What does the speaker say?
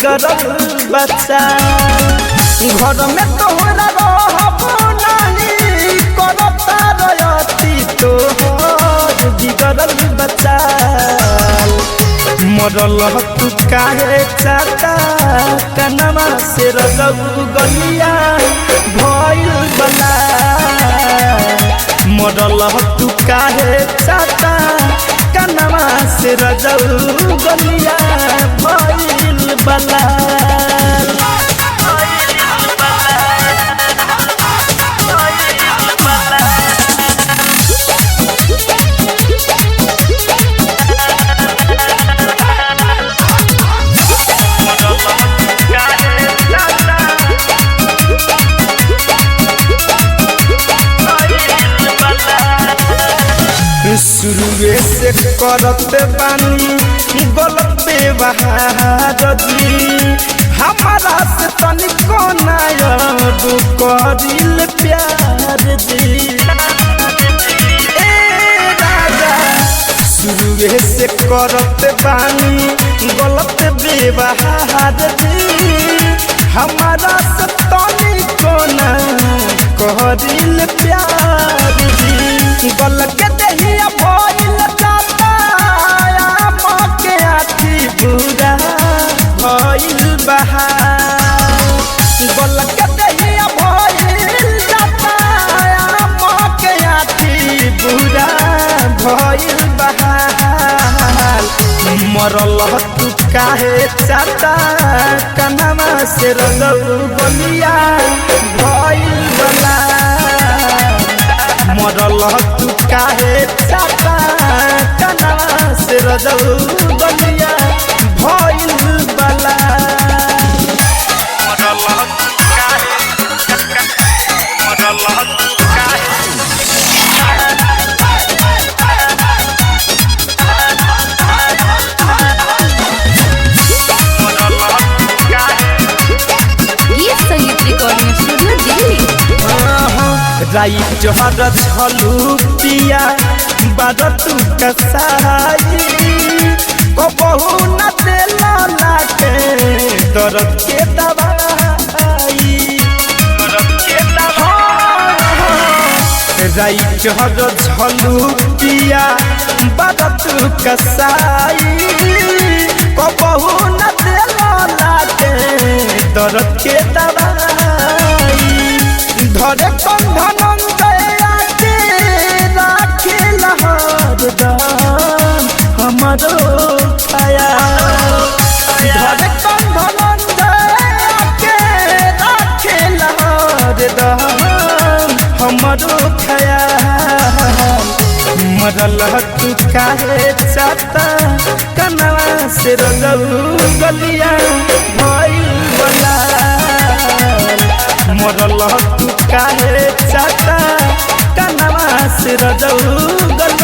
बिगड़ल बच्चा घर में तोहरा रहब नहीं करता रयती तोहर बिगड़ल बच्चा मरल तू काहे चाहता कनमा से रजऊ गलिया भइल बला मरल तू काहे चाहता कनमा से रजऊ गलिया भइल बला शुरुए से करते बानी गलत व्यवहार जी हमारा से तनिको नायब करिल प्यार जी राजा शुरुए से करते बानी गलत व्यवहार जी हमारा से तनिको ना करिल प्यार जी गल के दहिया भइल जाता मके आखी बुरा भइल बहार गल के दहिया भइल जाता मके आखी बुरा भइल बहार मरल तू काहे चाहता कनमा से रजऊ गलिया भइल बला मरल तू काहे चाहता कनमा से रजऊ गलिया भइल बला मरल तू काहे मरल तू काहे राइट हर झलू पिया बारतू कसाई कबहू न देला लाके दर्द के दवाई राइट हर झलू पिया बारतू कसाई कबहू न देला लाके दर्द के दवाई धरे कंधन के राखे लहर दान हमारो छाया धरे कंधन के राखे लहर दान हमारो छाया मरल तू काहे चाहता कनवा से रजऊ गलिया भइल बला मरल तू काहे चाहता कनमा से रजऊ गलिया